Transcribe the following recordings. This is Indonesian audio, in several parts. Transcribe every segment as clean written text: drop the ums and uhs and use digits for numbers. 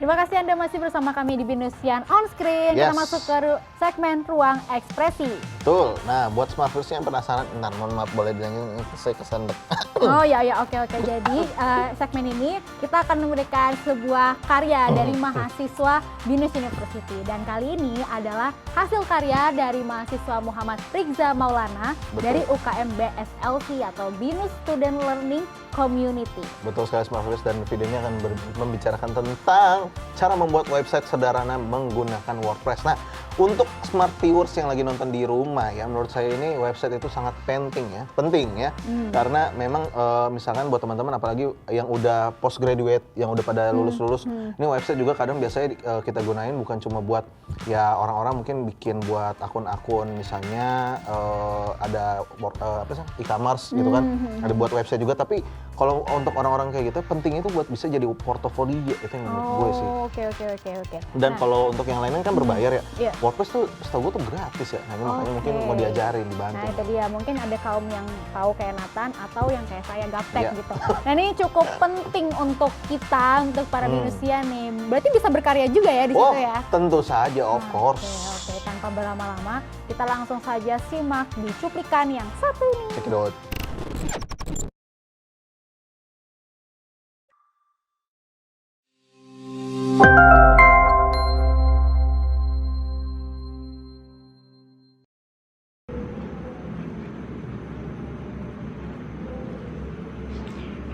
Terima kasih Anda masih bersama kami di Binusian On Screen. Yes. Kita masuk ke segmen Ruang Ekspresi. Betul. Nah, buat smart viewers yang penasaran, bentar, mohon maaf boleh dilanjut, saya kesandek. Oh ya, oke. Jadi segmen ini kita akan memberikan sebuah karya dari mahasiswa Binus University. Dan kali ini adalah hasil karya dari mahasiswa Muhammad Rigza Maulana. Betul. Dari UKM BSLC atau Binus Student Learning Community. Betul sekali smart viewers, dan video ini akan membicarakan tentang cara membuat website sederhana menggunakan WordPress. Nah, untuk smart viewers yang lagi nonton di rumah ya, menurut saya ini website itu sangat penting ya. Karena memang misalkan buat teman-teman apalagi yang udah postgraduate, yang udah pada lulus-lulus, ini website juga kadang biasanya kita gunain bukan cuma buat ya orang-orang mungkin bikin buat akun-akun, misalnya ada e-commerce gitu kan, ada buat website juga, tapi kalau untuk orang-orang kayak gitu penting itu buat bisa jadi portofolio, itu yang menurut gue sih. Oke. Dan kalau untuk yang lainnya kan berbayar ya. Iya. WordPress tuh setahu gue tuh gratis ya. Nah, makanya mungkin mau diajarin, dibantu. Nah, itu dia. Mungkin ada kaum yang tahu kayak Nathan atau yang kayak saya gaptek Iya. gitu. Nah, ini cukup penting untuk kita, untuk para Binusian nih. Berarti bisa berkarya juga ya di situ ya? Tentu saja, of course. Oke. Tanpa berlama-lama, kita langsung saja simak di cuplikan yang satu ini. Check it out.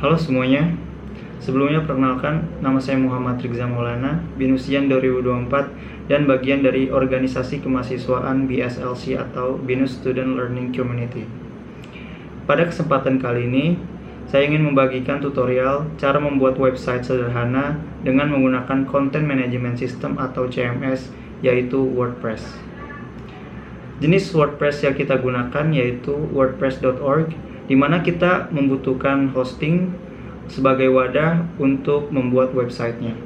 Halo semuanya, sebelumnya perkenalkan, nama saya Muhammad Rigza Maulana, Binusian 2024 dan bagian dari organisasi kemahasiswaan BSLC atau Binus Student Learning Community. Pada kesempatan kali ini, saya ingin membagikan tutorial cara membuat website sederhana dengan menggunakan Content Management System atau CMS, yaitu WordPress. Jenis WordPress yang kita gunakan yaitu wordpress.org, di mana kita membutuhkan hosting sebagai wadah untuk membuat websitenya.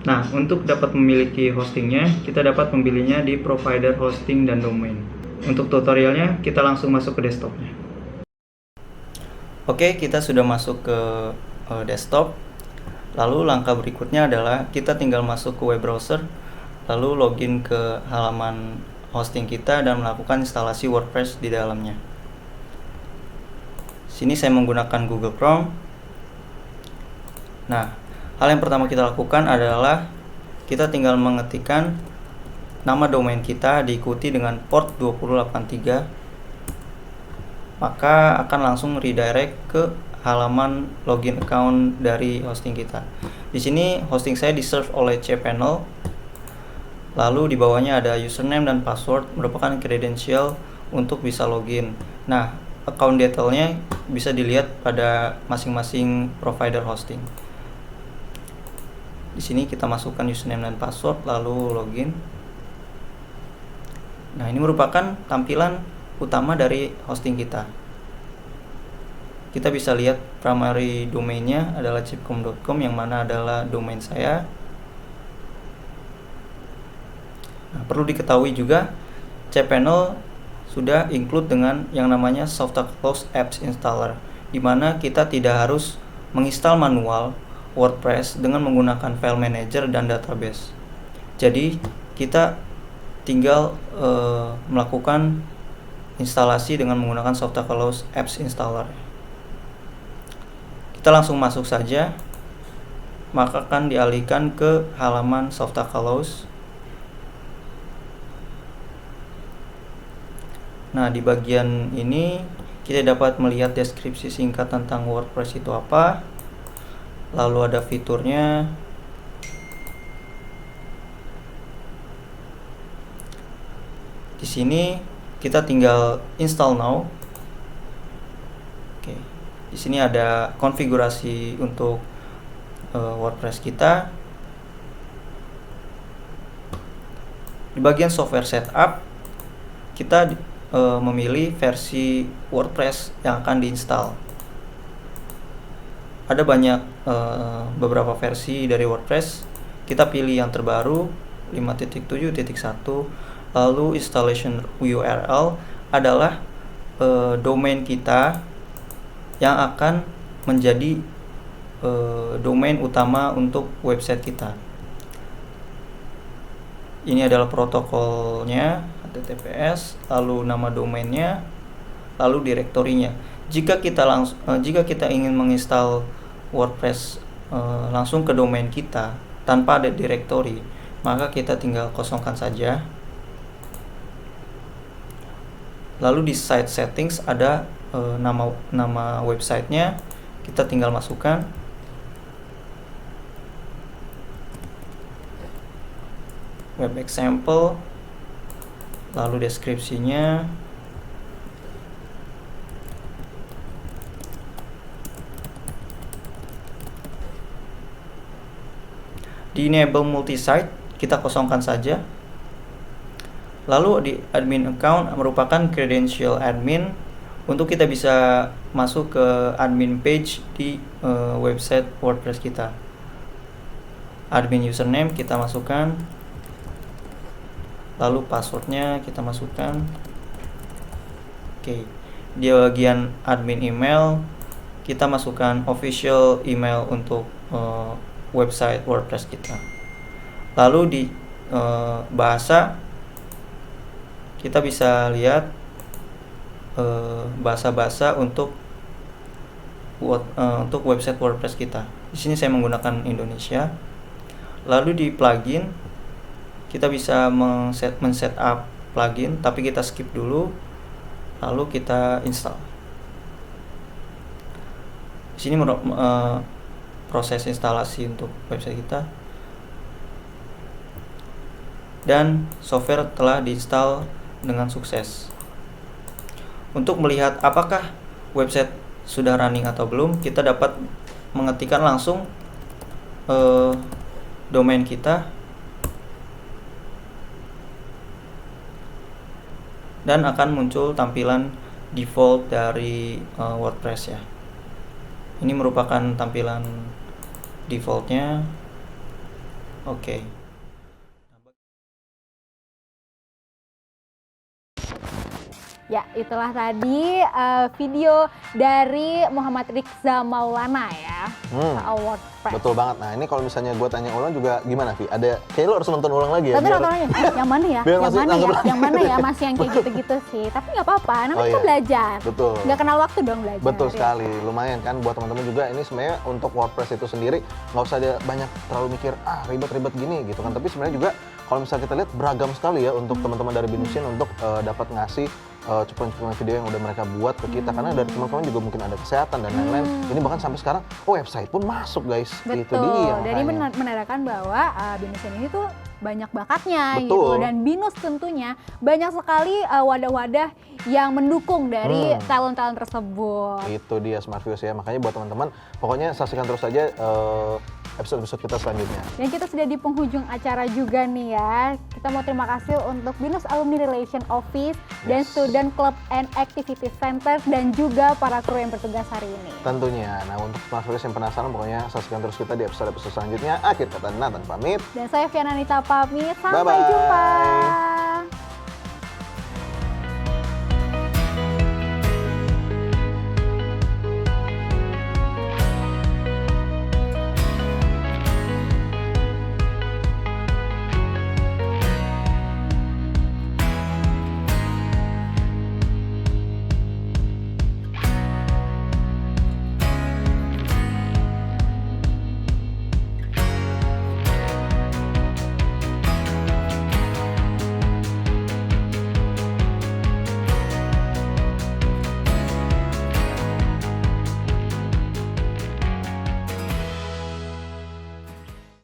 Nah, untuk dapat memiliki hostingnya, kita dapat memilihnya di provider hosting dan domain. Untuk tutorialnya, kita langsung masuk ke desktopnya. Oke, kita sudah masuk ke desktop. Lalu langkah berikutnya adalah kita tinggal masuk ke web browser, lalu login ke halaman hosting kita dan melakukan instalasi WordPress di dalamnya. Sini saya menggunakan Google Chrome. Nah, hal yang pertama kita lakukan adalah kita tinggal mengetikkan nama domain kita diikuti dengan port 2083. Maka akan langsung redirect ke halaman login account dari hosting kita. Di sini hosting saya di-serve oleh cPanel. Lalu di bawahnya ada username dan password merupakan credential untuk bisa login. Nah, account detailnya bisa dilihat pada masing-masing provider hosting. Di sini kita masukkan username dan password lalu login. Nah, ini merupakan tampilan utama dari hosting kita. Kita bisa lihat primary domainnya adalah chipcom.com yang mana adalah domain saya. Nah, perlu diketahui juga cPanel sudah include dengan yang namanya Softaclose Apps Installer, di mana kita tidak harus menginstal manual WordPress dengan menggunakan file manager dan database. Jadi kita tinggal melakukan instalasi dengan menggunakan Softaclose Apps Installer. Kita langsung masuk saja, maka akan dialihkan ke halaman Softaclose. Nah, di bagian ini kita dapat melihat deskripsi singkat tentang WordPress itu apa. Lalu ada fiturnya. Di sini kita tinggal install now. Oke. Di sini ada konfigurasi untuk WordPress kita. Di bagian software setup kita memilih versi WordPress yang akan diinstal. Ada banyak beberapa versi dari WordPress. Kita pilih yang terbaru 5.7.1. Lalu installation URL adalah domain kita yang akan menjadi domain utama untuk website kita. Ini adalah protokolnya, HTTPS, lalu nama domainnya, lalu direktorinya. Jika kita ingin menginstal WordPress langsung ke domain kita tanpa ada direktori, maka kita tinggal kosongkan saja. Lalu di site settings ada nama websitenya, kita tinggal masukkan. Web example, lalu deskripsinya, di enable multi-site kita kosongkan saja. Lalu di admin account merupakan credential admin untuk kita bisa masuk ke admin page di website WordPress kita. Admin username kita masukkan, lalu passwordnya kita masukkan. Oke, di bagian admin email kita masukkan official email untuk website WordPress kita. Lalu di bahasa kita bisa lihat bahasa-bahasa untuk website WordPress kita. Di sini saya menggunakan Indonesia. Lalu di plugin kita bisa men-set up plugin, tapi kita skip dulu. Lalu kita install. Di sini proses instalasi untuk website kita, dan software telah diinstal dengan sukses. Untuk melihat apakah website sudah running atau belum, kita dapat mengetikkan langsung domain kita dan akan muncul tampilan default dari WordPress ya. Ini merupakan tampilan defaultnya. Oke. Ya, itulah tadi video dari Muhammad Riza Maulana ya, soal WordPress. Betul banget. Nah ini kalau misalnya gue tanya ulang juga gimana, Vi? Kayak lo harus nonton ulang lagi ya? Tapi nontonnya, yang mana ya? biar Yang masih mana ya? nangkep Yang mana ya? Masih yang kayak gitu-gitu sih. Tapi nggak apa-apa, namanya kita belajar. Betul. Nggak kenal waktu dong belajar. Betul ya. sekali. Lumayan kan buat teman-teman juga, ini sebenarnya untuk WordPress itu sendiri nggak usah ada banyak terlalu mikir, ribet-ribet gini gitu kan. Tapi sebenarnya juga kalau misalnya kita lihat beragam sekali ya untuk teman-teman dari Binusian untuk dapat ngasih cuplikan-cuplikan video yang udah mereka buat ke kita, karena dari teman-teman juga mungkin ada kesehatan dan lain-lain. Ini bahkan sampai sekarang website pun masuk guys. Betul. Itu dia. Jadi makanya. menandakan bahwa Binusian ini tuh banyak bakatnya Betul. gitu, dan Binus tentunya banyak sekali wadah-wadah yang mendukung dari talent-talent tersebut. Itu dia Smart Views ya. Makanya buat teman-teman pokoknya saksikan terus saja episode-episode kita selanjutnya. Dan kita sudah di penghujung acara juga nih ya. Kita mau terima kasih untuk Binus Alumni Relation Office dan Student Club and Activity Center dan juga para kru yang bertugas hari ini. Tentunya. Nah untuk Smart Views yang penasaran pokoknya saksikan terus kita di episode-episode selanjutnya. Akhir kata Nathan pamit. Dan saya Fiana Nita pamit. Sampai Bye-bye. jumpa.